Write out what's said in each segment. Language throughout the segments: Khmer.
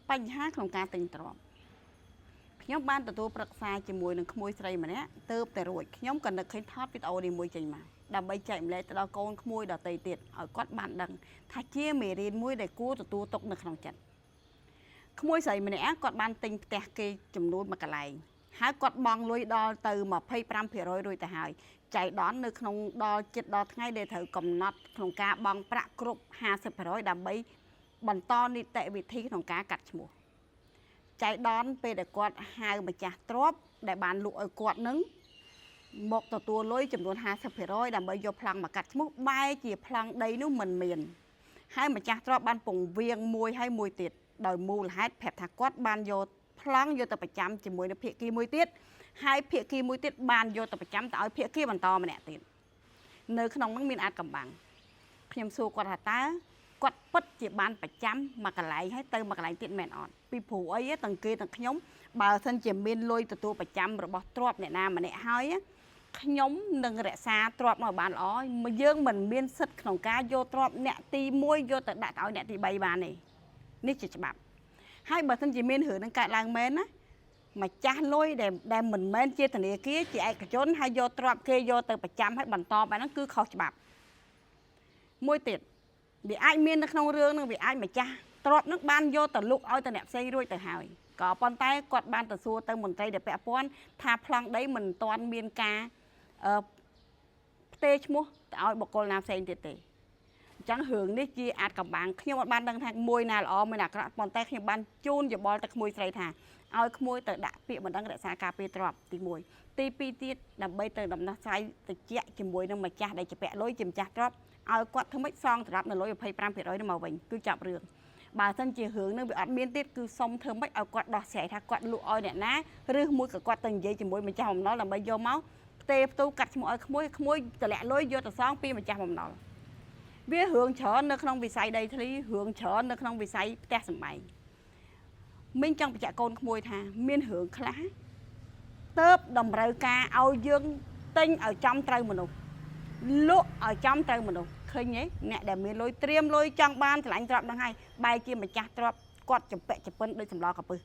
បញ្ហាក្នុងការទិញទ្រព្យខ្ញុំបានទទួលប្រឹក្សាជាមួយនឹងក្មួយស្រីម្នាក់ទៅតែរួចខ្ញុំក៏នឹកឃើញថតវីដេអូនេះមួយចេញមកដើម្បីចែកម្លែកទៅដល់កូនក្មួយដទៃទៀតឲ្យគាត់បានដឹងថាជាមេរៀនមួយដែលគួរទទួលទុកនៅក្នុងចិត្តក្មួយស្រីម្នាក់គាត់បានទិញផ្ទះគេចំនួនមួយកន្លែងហើយគាត់បង់លុយដល់ទៅ25%រួចទៅហើយចៃដន្យនៅក្នុងដល់ចិត្តដល់ថ្ងៃដែលត្រូវកំណត់ក្នុងការបង់ប្រាក់គ្រប់50%ដើម្បីបន្តនីតិវិធីក្នុងការកាត់ឈ្មោះចៃដន្យពេលដែលគាត់ហៅម្ចាស់ទ្រព្យដែលបានលក់ឲ្យគាត់នឹងមកទទួលលុយចំនួន50%ដើម្បីយកប្លង់មកកាត់ឈ្មោះបែរជាប្លង់ដីនោះមិនមានហើយម្ចាស់ទ្រព្យបានពង្រៀងមួយហើយមួយទៀតដោយមូលហេតុប្រាប់ថាគាត់បានយកប្លង់យកទៅប្រចាំជាមួយនឹងភាគីមួយទៀតហើយភាគីមួយទៀតបានយកទៅប្រចាំទៅឲ្យភាគីបន្តម្នាក់ទៀតនៅក្នុងនោះមានអាចកំបាំងខ្ញុំសួរគាត់ថាតើគាត់ពិតជាបានប្រចាំមួយកន្លែងហើយទៅមួយកន្លែងទៀតមែនអត់ពីព្រោះអីទាំងគេទាំងខ្ញុំបើសិនជាមានលុយទទួលប្រចាំរបស់ទ្រព្យអ្នកណាម្នាក់ហើយខ្ញុំនឹងរក្សាទ្រព្យមកបានល្អយើងមិនមានសិទ្ធិក្នុងការយកទ្រព្យអ្នកទី1យកទៅដាក់ឲ្យអ្នកទី3បានទេនេះជាច្បាប់ហើយបើសិនជាមានរឿងនឹងកើតឡើងមែនណាម្ចាស់លុយដែលមិនមែនជាធនាគារជាឯកជនហើយយកទ្រព្យគេយកទៅប្រចាំហើយបន្តបែបហ្នឹងគឺខុសច្បាប់មួយទៀតវាអាចមាននៅក្នុងរឿងនឹងវាអាចម្ចាស់ទ្រព្យនឹងបានយកទៅលុកឲ្យទៅអ្នកផ្សេងរួចទៅហើយក៏ប៉ុន្តែគាត់បានទៅសួរទៅមន្ត្រីដែលពាក់ព័ន្ធថាប្លង់ដីមិនទាន់មានការផ្ទេរឈ្មោះទៅឲ្យបុគ្គលណាផ្សេងទៀតទេអញ្ចឹងរឿងនេះជាអាចកំបាំងខ្ញុំអត់បានដឹងថាមួយណាល្អមួយណាអាក្រក់ប៉ុន្តែខ្ញុំបានជូនយោបល់ទៅក្មួយស្រីថាឲ្យក្មួយទៅដាក់ពាក្យបណ្ដឹងរក្សាការពារទ្រព្យទី1ទី2ទៀតដើម្បីទៅដំណោះស្រាយតិចជាមួយនឹងម្ចាស់ដែលជាពាក់លុយជាម្ចាស់ទ្រព្យឲ្យគាត់ធ្វើម៉េចសងសម្រាប់នៅលុយ25%នេះមកវិញគឺចាប់រឿងបើសិនជារឿងនឹងវាអត់មានទៀតគឺសុំធ្វើម៉េចឲ្យគាត់ដោះស្រាយថាគាត់លក់ឲ្យអ្នកណាឬមួយក៏គាត់ទៅនិយាយជាមួយម្ចាស់បំណុលដើម្បីយកមកផ្ទេរផ្ទុកាត់ឈ្មោះឲ្យក្មួយតម្លាក់លុយយកទៅសងពីម្ចាស់បំណុលវារឿងច្រើននៅក្នុងវិស័យដីធ្លីរឿងច្រើននៅក្នុងវិស័យផ្ទះសម្បែងមីងចង់បញ្ជាក់កូនក្មួយថាមានរឿងខ្លះទៅតម្រូវការឲ្យយើងទិញឲ្យចំត្រូវមនុស្សលក់ឲ្យចំត្រូវមនុស្សឃើញទេអ្នកដែលមានលុយត្រៀមលុយចង់បានឆ្លាញ់ទ្រព្យហ្នឹងហើយបែរជាម្ចាស់ទ្រព្យគាត់ចម្ពាក់ចម្ពិនដូចសម្លកពឹស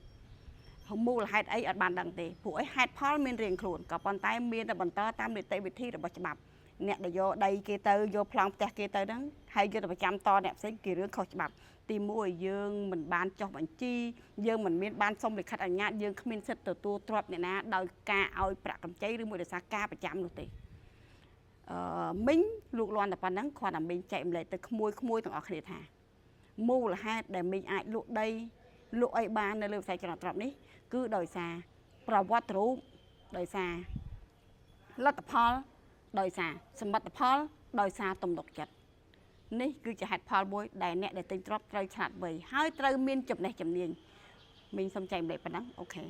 មូលហេតុអីអត់បានដឹងទេព្រោះអីហេតុផលមានរៀងខ្លួនក៏ប៉ុន្តែមានតែបន្តតាមនីតិវិធីរបស់ច្បាប់អ្នកដែលយកដីគេទៅយកប្លង់ផ្ទះគេទៅហ្នឹងហើយយកទៅប្រចាំតអ្នកផ្សេងគេរឿងខុសច្បាប់ទី1យើងមិនបានចុះបញ្ជីយើងមិនមានបានសុំលិខិតអនុញ្ញាតយើងគ្មានសិទ្ធិទទួលទ្រព្យអ្នកណាដោយការឲ្យប្រាក់កម្ចីឬមួយដោយសារការប្រចាំនោះទេមីងលោកលាន់តែប៉ុណ្ណឹងគ្រាន់តែមីងចែកម្លែកទៅក្មួយទាំងអស់គ្នាថាមូលហេតុដែលមីងអាចលក់ដីលក់អីបាននៅលើវិស័យចលនាទ្រព្យនេះគឺដោយសារប្រវត្តិរូបដោយសារលទ្ធផលដោយសារសមិទ្ធផលដោយសារទំនុកចិត្តនេះគឺជាហេតុផលមួយដែលអ្នកដែលទិញទ្រព្យត្រូវឆ្លាតវៃហើយត្រូវមានចំណេះជំនាញមីងសូមចែកម្លែកប៉ុណ្ណឹងអូខេ